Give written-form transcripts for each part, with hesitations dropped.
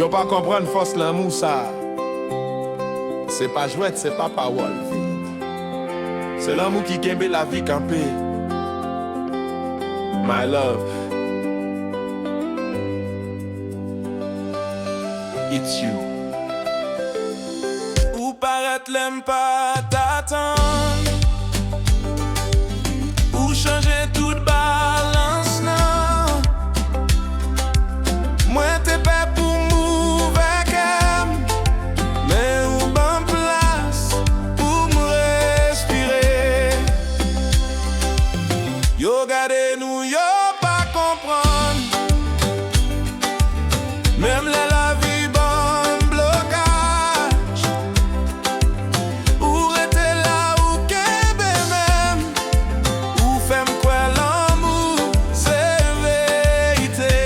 Yo pas comprendre force l'amour ça. C'est pas jouet, c'est pas parole. C'est l'amour qui kembe la vie campée. My love, it's you. Ou paraît l'aime pas t'attendre, ou changer toute balance non. Moi t'es pas pour m'ouvrir, mais ou ban place pour me respirer. Yo gardez nous, yo pas comprendre. Même la vie bon blocage. Ou rester là ou kebe même. Ou femme quoi l'amour c'est vérité.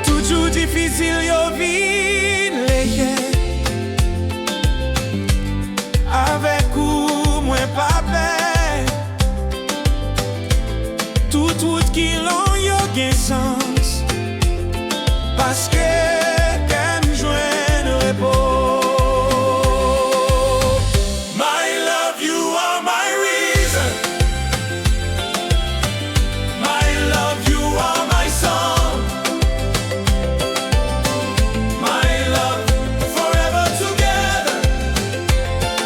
Toujours difficile yo vin leye. Avec ou moins pas paix. Tout qui l'ont yo gen sens. Parce que qu'aime joindre repos. My love, you are my reason. My love, you are my song. My love, forever together.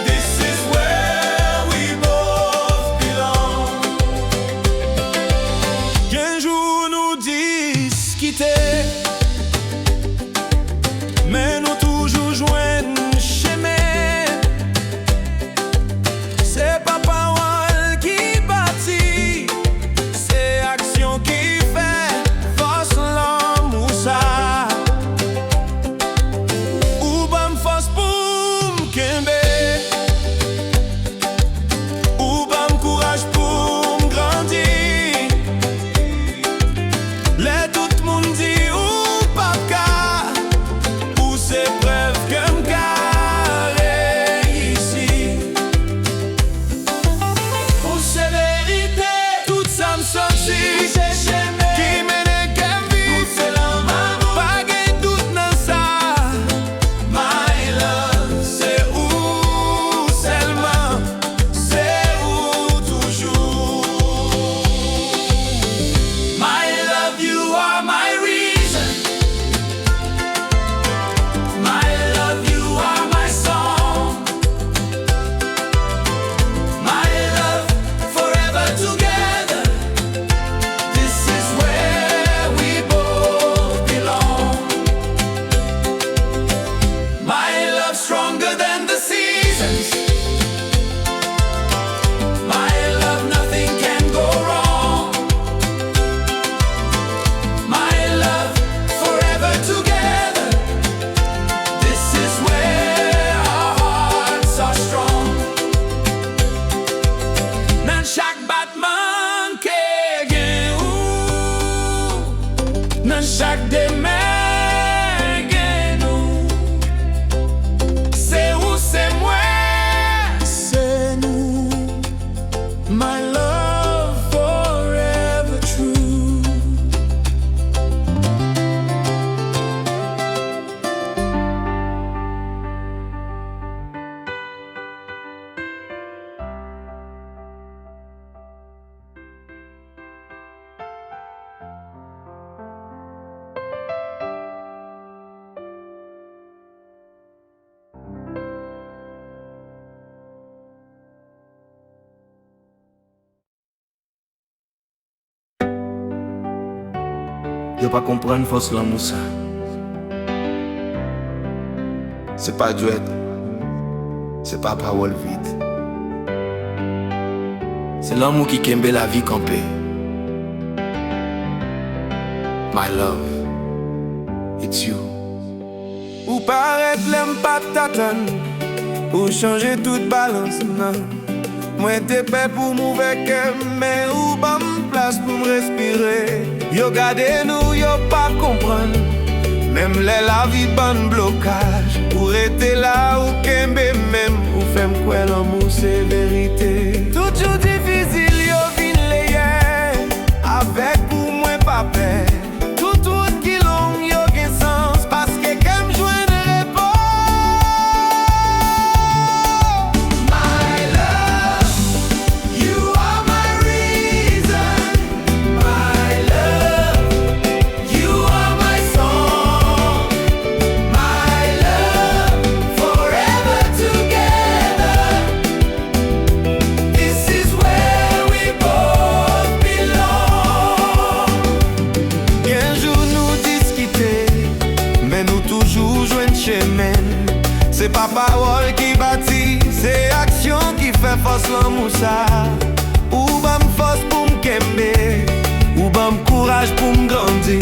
This is where we both belong. Qu'un jour nous disent quitter, mais nous toujours joindre chemin. C'est pas parole qui bâtit, c'est action qui fait force l'amour ça. Ou bam force pour m'kembe, ou bam courage pour m'grandir. Les tout le monde dit ou pas qu'à, ou c'est preuve que m'carré ici. Ou c'est vérité, tout ça me sorti. Qui mène qu'à vivre, c'est l'amour. Pas gain doute dans ça. My love, c'est où seulement, c'est où toujours. My love, you are my reason. My love, you are my song. My love, forever together. This is where we both belong. My love, stronger than the seasons. My love, nothing can go wrong. My love, forever together. This is where our hearts are strong. Nan chaque battement que gen ou, nan chaque demain gen nous. C'est où c'est moi, c'est nous. My love forever true. Yo pas comprendre force l'amour ça. C'est pas duet, c'est pas parole vide. C'est l'amour qui kembe la vie campée. My love, it's you. Ou paraît l'aime pas t'attendre, ou changer toute balance non. Moi t'es prêt pour m'ouvrir, mais ou bam place pour me respirer. Yo gardez nous, yo pas comprendre. Même la vie ban blocage. Ou rester là ou kembe même. Ou femme quoi l'amour c'est vérité. Toujours difficile yo vin leye. Avec pour moi pas paix. Tout qui long yo gen l'amour ça. Ou bam force pour m'kembe, ou bam courage pour m'grandir.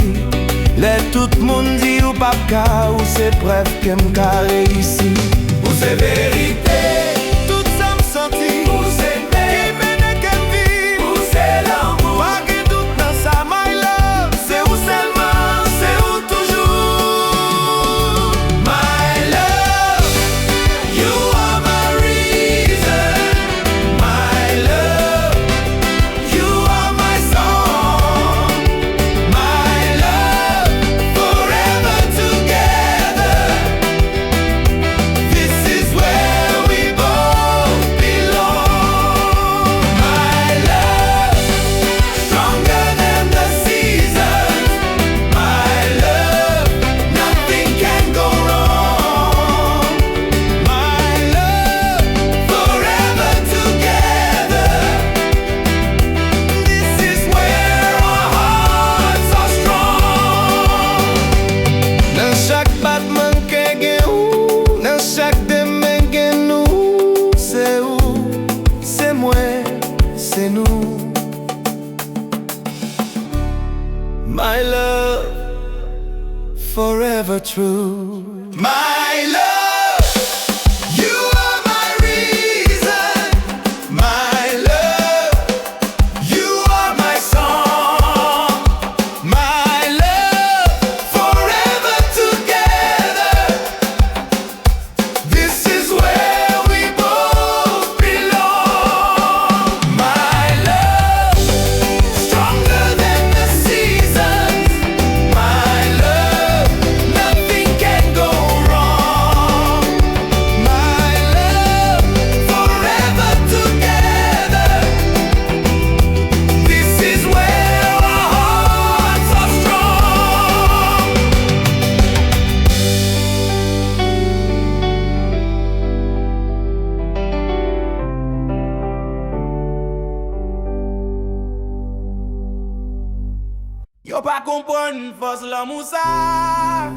Let tout monde dit ou pas ka, ou c'est preuve que m'ka réussi. Ou c'est vérité, tout ça m'senti. Ou c'est qui mène qu'elle vit. Ou c'est l'amour, pas que doute dans ça, my love. C'est où seulement, c'est où toujours. My love, you are my reason. My love, you are my song. My love, forever together. This is where we both belong. My love, stronger than the seasons. My love, nothing can go wrong. My love, forever together. This is where our hearts are strong. Dans chaque battement que gen ou, dans chaque demain gen nous. C'est où, c'est moi, c'est nous. My love, forever true. My love, you are my reason. My love, you are my song. My love, forever together. This is where we both belong. My love, stronger than the seasons. My love, nothing can go wrong. My love, forever together. This is where our hearts are strong. Yo pas comprendre force l'amour ça.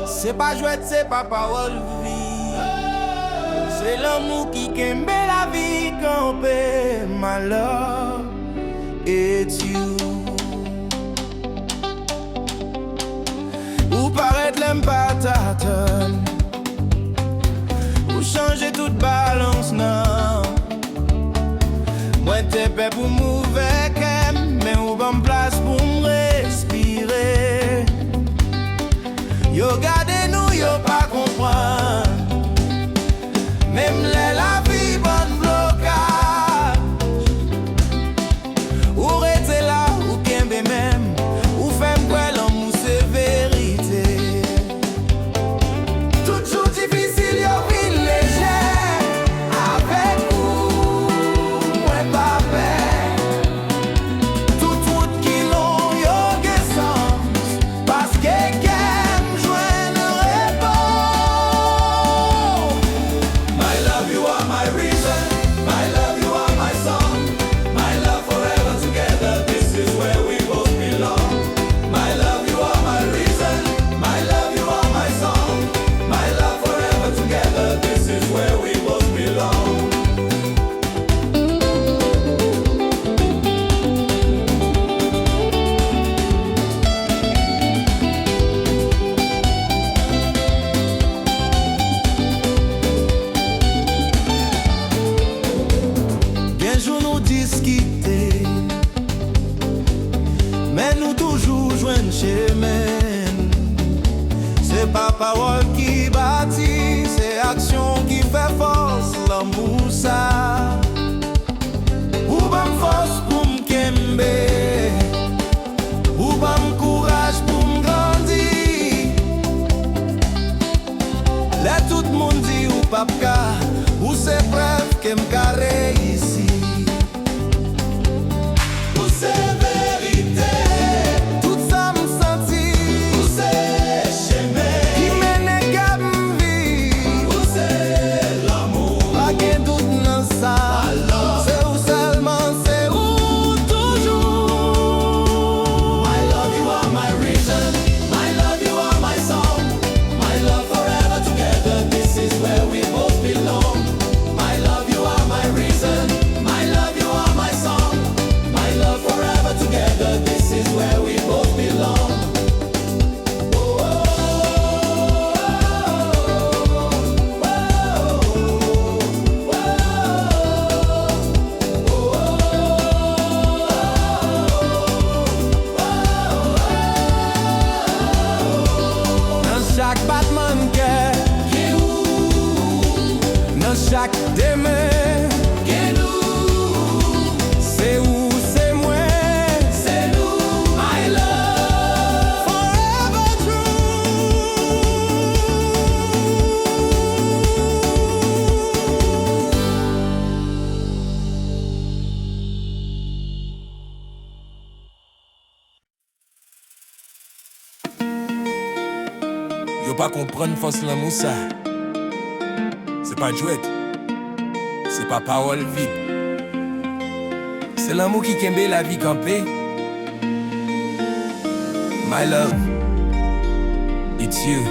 C'est pas jouet, c'est pas parole vie. C'est l'amour qui kembe la vie campé. My love, it's you. Ou paraître l'aime pas t'attendre. Ou changer toute balance non. Moi t'es prêt pour m'ouvrir, mais ou bon place pour m'respirer. Yo gade nous, yo pas comprendre. Même la vie bonne blocage. Ou rete là, ou kembe même. Ou femme quoi l'amour c'est vérité. Tout jour difficile, yo vin léger. Avec vous, moi pas peur. Toute route qui long, yo gen sens. Parce que qu'aime joindre réponse. My love, you are my reason. My love, you are my song. My love, forever together. This is where we both belong. My love, you are my reason. My love, you are my song. My love, forever together. This is where we both belong. Bien jour nous discuter, mais nous toujours joindre chemin. C'est pas parole qui bâtit, c'est action qui fait force. L'amour ça, ou bam force pour m'kembe, ou bam courage pour m'grandir. Là tout le monde dit ou pas ka, ou c'est preuve que m'ka réussi. Ou c'est vérité, tout ça m'senti. Ou c'est chemin qui mène qu'à m'vivre. Ou c'est l'amour, pas que doute dans ça. C'est où seulement, c'est où toujours. My love, you are my reason. My love, you are my song. My love, forever together. This is where we both Yo pas comprendre force l'amour ça. C'est pas jouet. C'est pas parole vide. C'est l'amour qui kembe la vie campée. My love, it's you.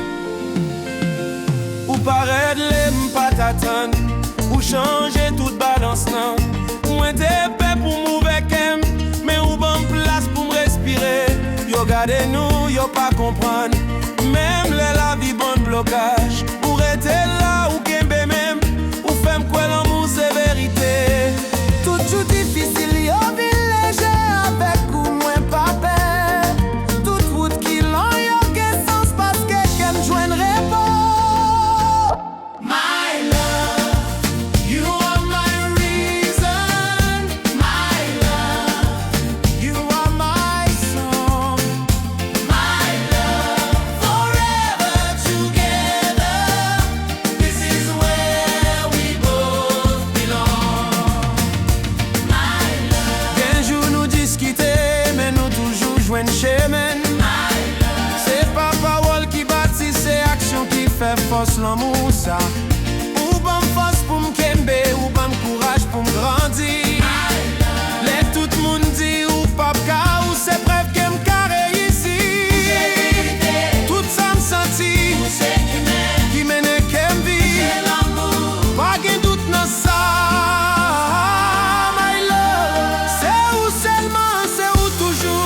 Ou paraît l'aime pas t'attendre. Ou changer toute balance nan. Moi t'es paix pour m'ouvrir kem. Mais ou bon place pour me respirer. Yo gade nous, yo pas comprendre. Même la vie bon blocage. Pour être là ou kembe même. Ou femme quoi l'amour c'est vérité. Tout difficile yo vin léger avec ou moins pas peur. Toute route qui l'en yo gen sens parce que kem joindre pas. My love, you are my reason. My love, You are my song. my love, forever together. This is where we both belong. My love, Un jour nous discuter, mais nous toujours joindre chemin. my love, C'est pas parole qui bâtit, c'est action qui fait force l'amour ça. Ou bon force pour m'kembe, ou bon courage pour m'grandir. Let tout le monde dit ou pas ka, ou c'est preuve que m'ka réussi. Tout ça m'senti, c'est humain, qui mène qu'aime vie. c'est l'amour. Pas gen doute dans ça. My love, c'est où seulement, c'est où toujours.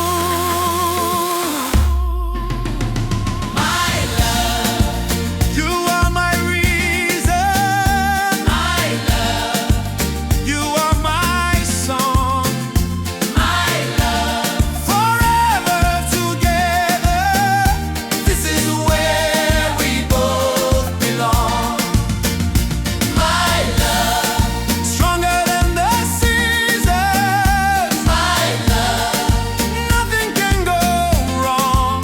My love, You are my reason. my love, You are my song. my love. Forever together. This is where we both belong. My love, Stronger than the seasons. my love, Nothing can go wrong.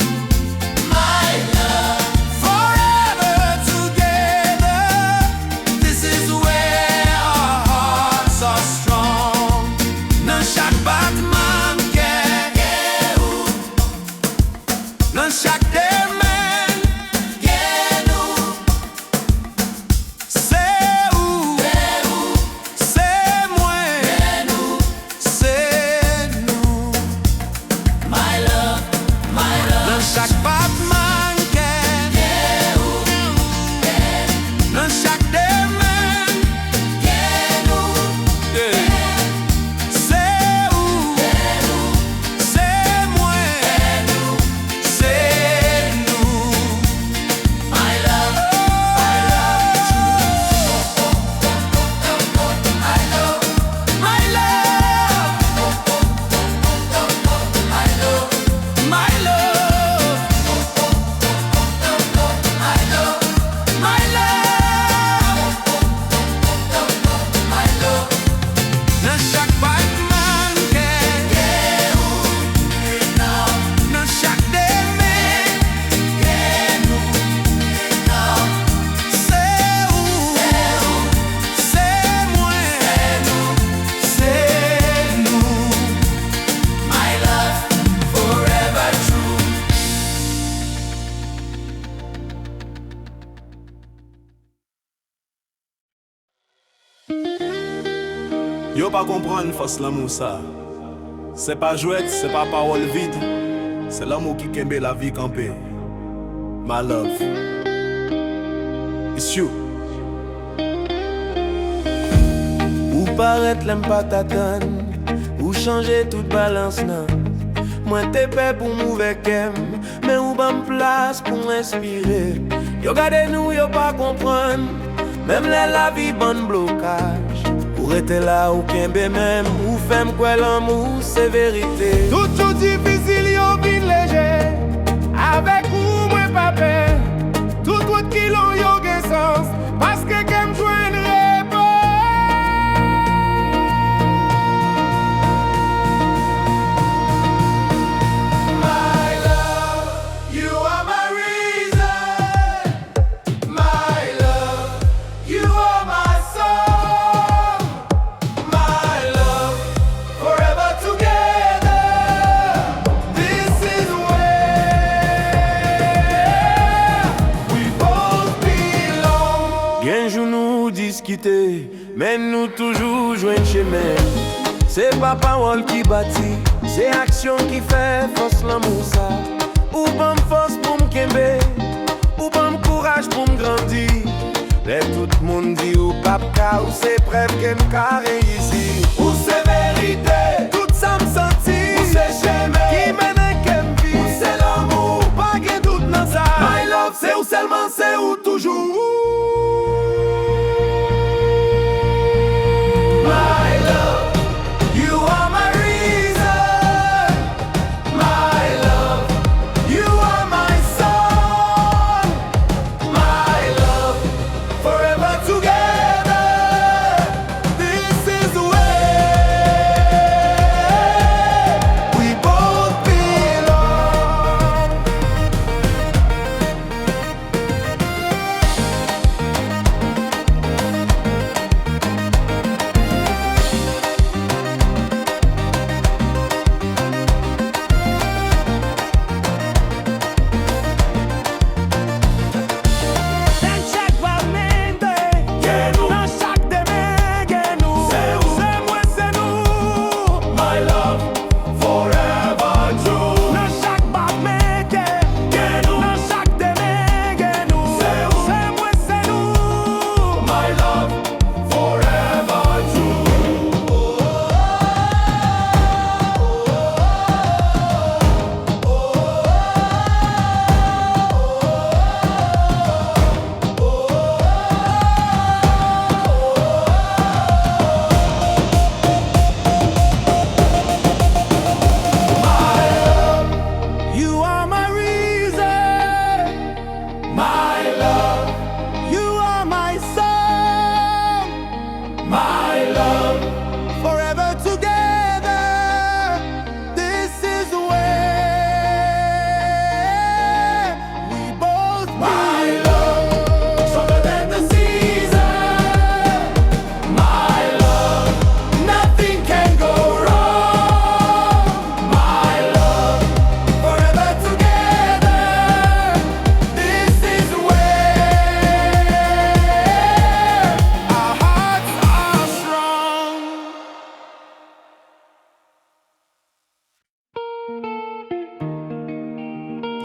my love. Forever together. This is where Our hearts are strong. Dans chaque battement qu'est où. Dans chaque domaine, nous, c'est où. C'est moi. nous, C'est nous. my love, my love. Dans chaque battement qu'est où. Dans chaque domaine, nous, c'est où. C'est moi. C'est nous. my love. My love. My love. My love. Dans chaque battement qu'est dans chaque domaine, c'est où. C'est moi. C'est nous. My love, forever true. Yo pas comprendre force l'amour ça. C'est pas jouet, c'est pas parole vide. C'est l'amour qui kembe la vie campée. My love, it's you. Ou paraît l'aime pas t'attendre. Ou changer toute balance nan. Moi t'es paix pour m'ouvrir kem. Mais ou ban place pour m'inspirer. Yo gade nous, yo pas comprendre. Même la vie bon blocage. Pour être là ou kembe même. Ou femme quoi l'amour c'est vérité. Tout difficile yo vin léger. Avec ou moins pas peur. Tout route qui l'on yo gen sens. Parce que kem joindre My love, you are my reason. My love, you are my song. My love, forever together. quitter, mais nous toujours jouer chemin. C'est pas parole qui bâtit, c'est action qui fait force l'amour ça. Ou bon force pour m'kembe, ou bon courage pour m'grandir. Les tout le monde dit ou papa, ou c'est preuve qu'elle m'a réussi. Ou c'est vérité, tout ça me sentit. Ou c'est chemin, qui mène à qu'elle vie. Ou c'est l'amour, pas qu'un doute dans ça. My love, c'est ou seulement, c'est ou toujours.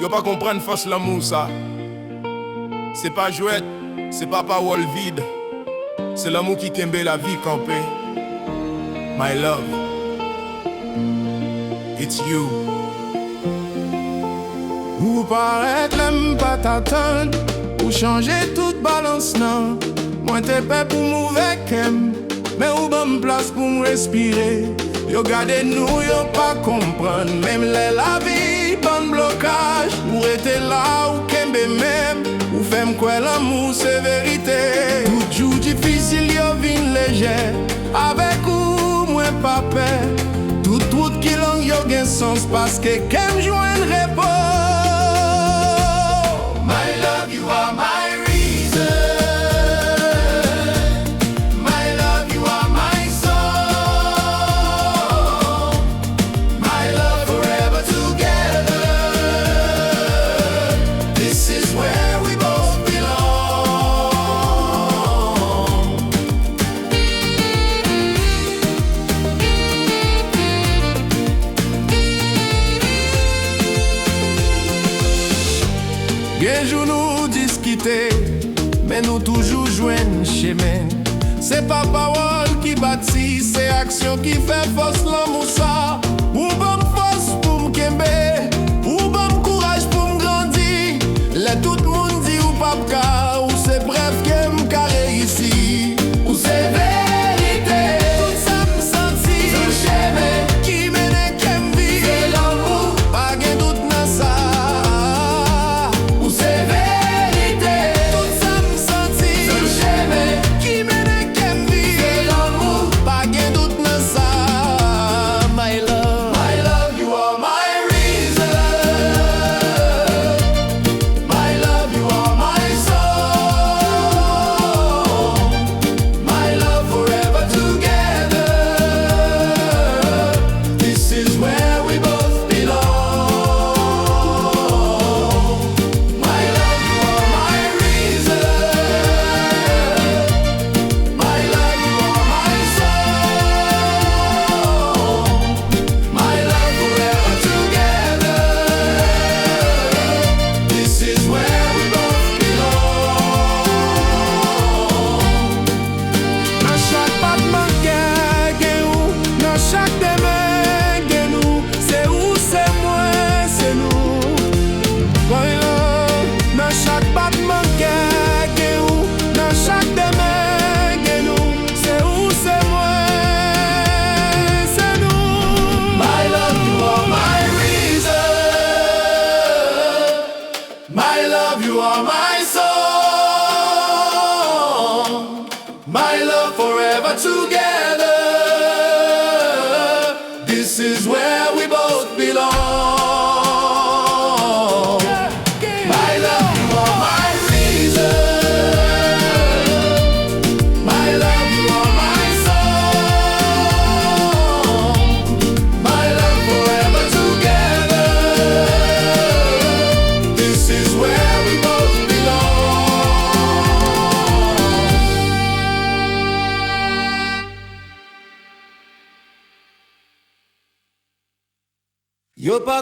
Yo pas comprendre force l'amour ça. C'est pas jouet, c'est pas parole vide. C'est l'amour qui kembe la vie campée. My love, it's you. Ou paraître l'aime pas t'attendre, ou changer toute balance non. Moi t'es pas pour mauvais qu'aime, mais ou bonne place pour me respirer. Yo gade nous, yo pas comprendre, même la vie, bon blocage. Ou rester là, ou kembe même, ou femme quoi l'amour c'est vérité. Tout jour difficile, yo vin léger, avec ou moi pas peur. Toute route qui longue, yo gen sens, parce que qu'aime joindre repos. My love, you are my reason. Bien jour nous discuter, mais nous toujours joignent chemin. C'est pas parole qui bâtit, c'est action qui fait force l'amour ça. Ou bonne force pour m'kembe, ou bon courage pour m'grandir. Là tout le monde dit ou pas ka, ou c'est bref que m'ka réussi. Ou c'est vérité, tout ça me sentit. Tout chemin qui mène qu'aime vie, c'est l'amour, pas gen doute dans ça. c'est vérité. Tout ça me sentit. Tout chemin qui mène qu'aime vie, c'est l'amour. pas gen doute dans ça. My love, My love, you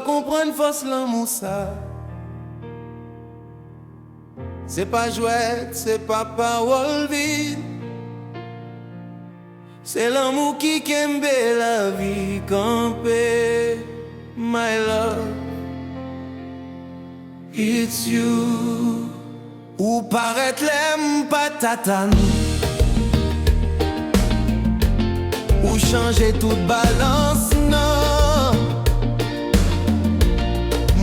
comprendre force l'amour ça. C'est pas jouet, c'est pas parole vide. C'est l'amour qui kembe la vie campée. My love, it's you. Ou paraître l'aime pas tatane, ou changer toute balance, non.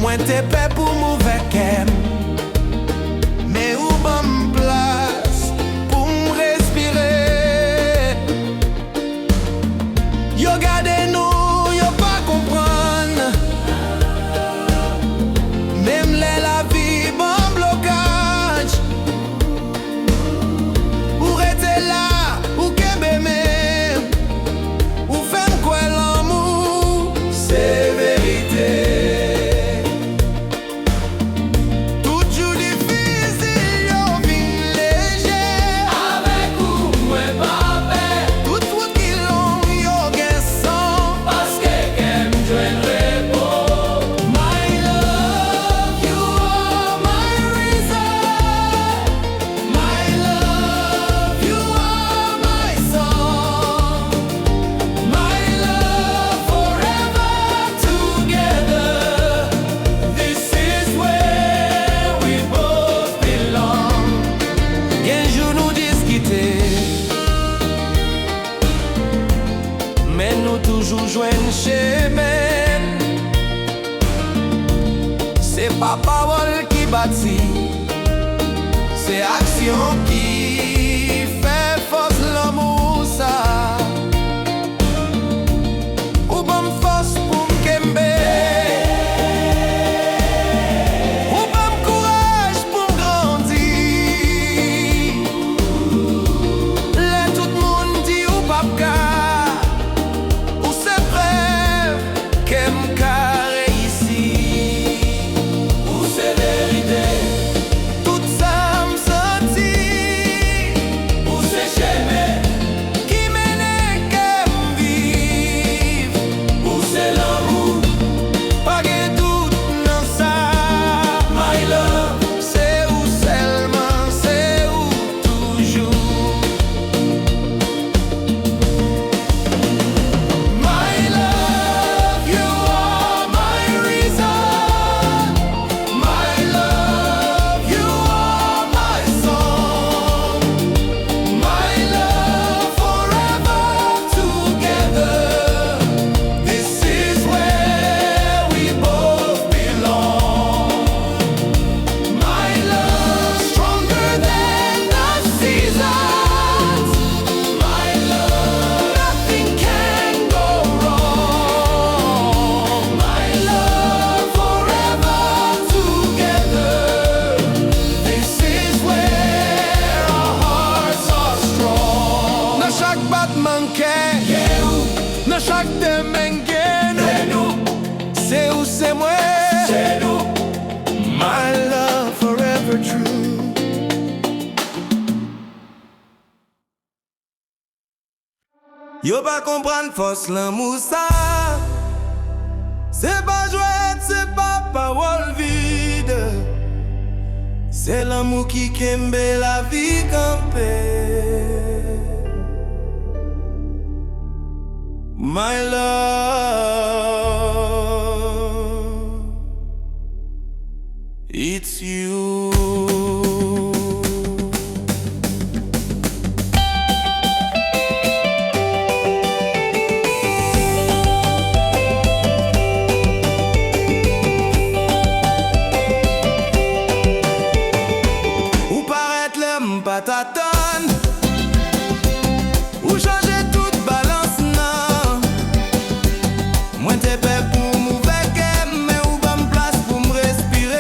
Moi t'es paix pour mauvais qu'aime, mais où bonne place pour me respirer. Yo gardez nous, yo pas comprendre. Même les la vie bon blocage. Ou rester là, ou kembe même, ou faire quoi l'amour, c'est vérité. Mais nous toujours joignent chez men. C'est pas parole qui bâtit, c'est action qui fait force l'amour ça. Ou bonne force pour m'kembe, ou bonne courage pour grandir. Là tout le monde dit ou pas dans chaque demengen, c'est où c'est moi, c'est nous. My love forever true. Yo pas comprendre force l'amour ça. C'est pas jouet, c'est pas parole vide. C'est l'amour qui kembe la vie campée. My love, it's you. Ou paraître l'homme pas t'attendre, ou changer toute balance, non. Moi t'es prêt pour m'ouvrir, mais où bonne place pour me respirer.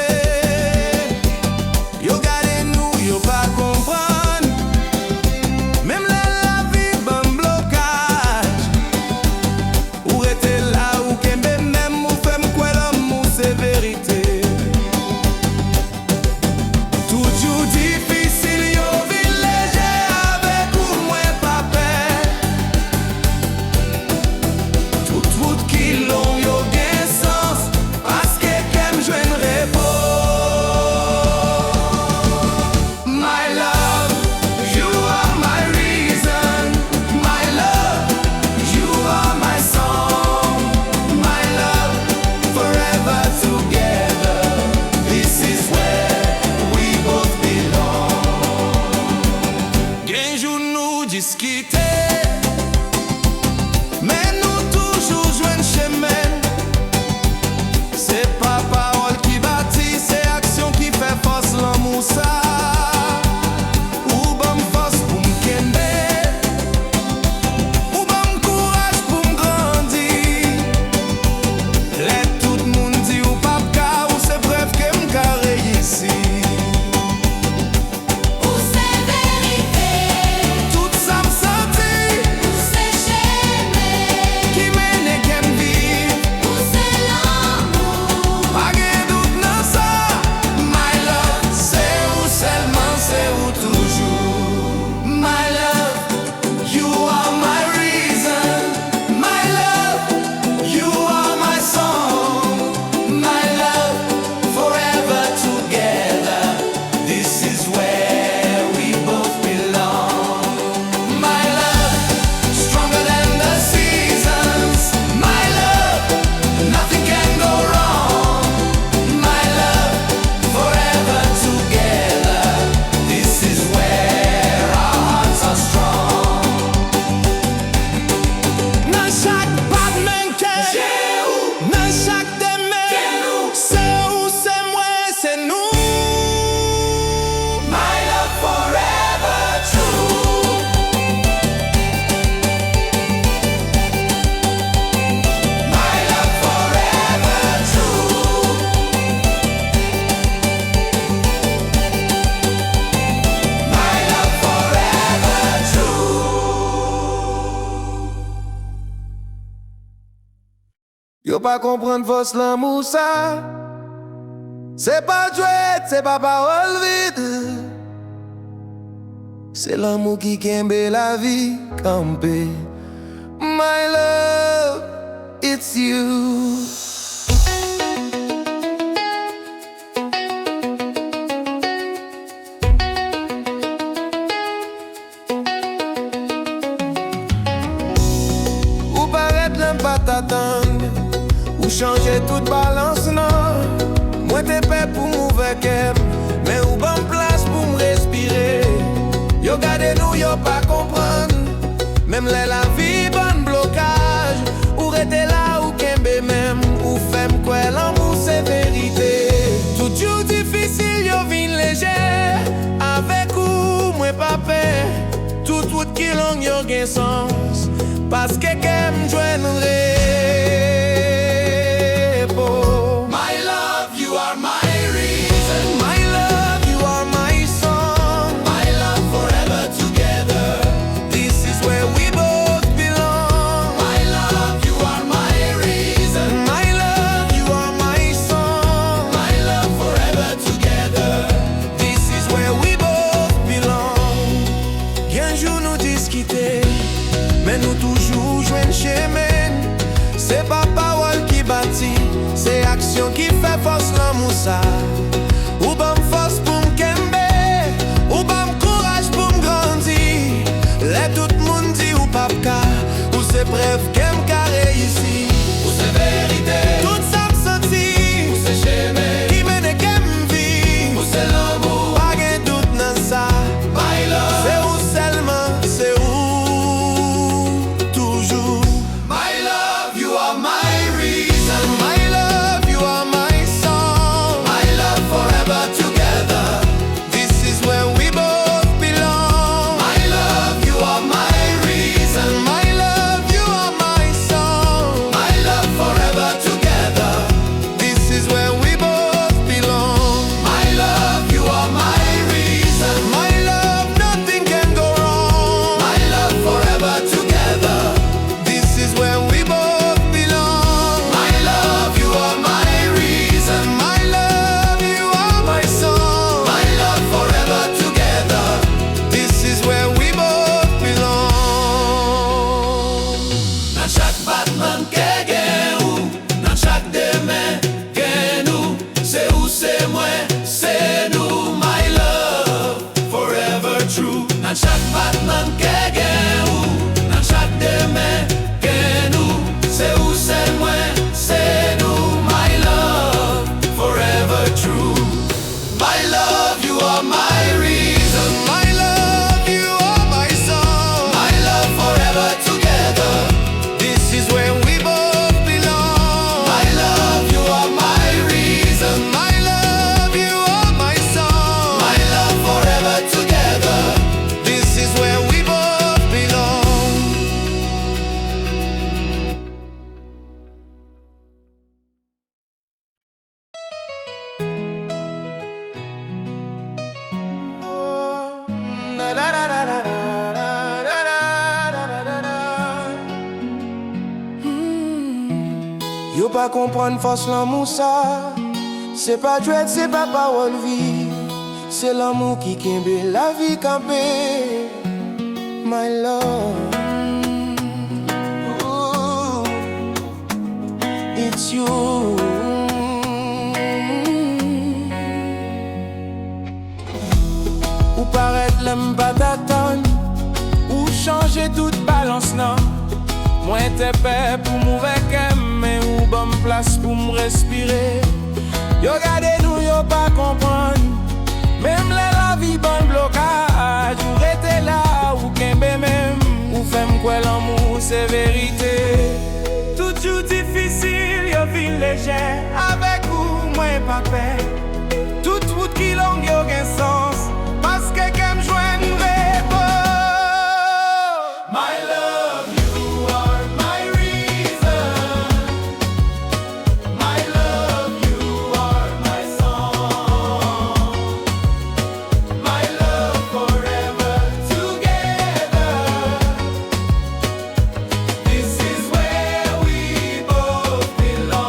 Yo pas comprendre force l'amour ça. C'est pas jouet, c'est pas parole vide. C'est l'amour qui kembe la vie campée. My love, it's you. Ou paraître l'un pas t'attendre, ou changer toute balance non. Moi t'es prêt pour m'ouvrir mais ou bon place pour me respirer. Yo gade nous, yo pas comprendre. Même la vie bon blocage. Ou rete là ou kembe même. Ou femme quoi l'amour c'est vérité. Tout jour difficile yo vin léger. Avec ou moi pas peur. Tout route qui long yo gen sens. Parce que kem joindre. My love, you are my reason. My love, you are my song. My love forever together. This is where we both belong. My love, you are my reason. My love, you are my song. My love forever together. This is where we both belong. Qu'un jour nous discuter, mais nous toujours joindre chemin. C'est pas parole qui bâtit, c'est action qui fait force l'amour ça. Ou bon force pour m'kembe, ou bon courage pour m'grandir. Là tout le monde dit ou pas ka, ou c'est preuve qu'aime carré ici. Ou c'est vérité. Tout ça me senti, Ou c'est chemin. qui mène qu'aime vie. Ou c'est l'amour. Pas gain doute dans ça. My love. C'est où seulement, c'est où toujours. My love, you are my reason. My love, you are my song. My love forever together. This is where we both belong. My love, you are my reason. My love, you are my song. My love forever together. This is where we both belong. My love, you are my reason. My love, nothing can go wrong. My love forever together. This is where we both belong. My love, you are my reason. My love, you are my song. My love forever together. This is where we both belong. Dans chaque battement que gen ou, dans chaque demain gen nous, c'est où c'est moi, c'est nous. My love forever true. Dans chaque battement que gen ou, dans chaque demain gen nous, c'est où c'est moi, c'est nous. My love forever true. My love, you are my reason. My love, you are my song. My love forever together. This is where we both belong. My love, you are my reason. My love, you are my song. My love forever together. This is where we both belong. Yo pas comprendre force l'amour ça. C'est pas jouet, c'est pas parole vie. C'est l'amour qui kembe la vie campée. My love, ooh, it's you. Ou paraître l'homme pas t'attendre, ou changer toute balance non. Moi t'es prêt pour m'ouvrir mais ou bonne place pour me respirer. Yo gade nous, yo pas comprendre. Même la vie bon blocage. Ou rete là, ou kembe même. Ou femme quoi l'amour c'est vérité. Tout jour difficile, yo vin léger. Avec ou moi pas peur. Toute route qui long yo gen sens. Parce que kem joindre My love, you are my reason. My love, you are my song. My love forever together. This is where we both belong.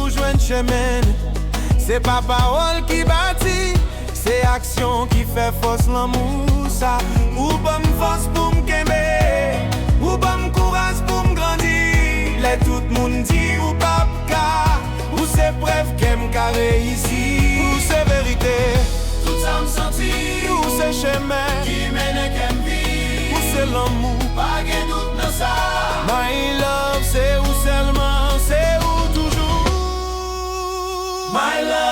pour joindre chemin. C'est pas parole qui bâtit, c'est action qui fait force l'amour ça. Ou bonne force pour m'aimer, ou bonne courage pour m'grandir. Les tout le monde dit ou pas car, ou c'est preuve qu'aime carré ici, ou c'est vérité. Tout ça me senti, ou c'est chemin qui mène qu'aime vie, ou c'est l'amour. pas de doute dans ça. My love, c'est où seulement, c'est où toujours. My love.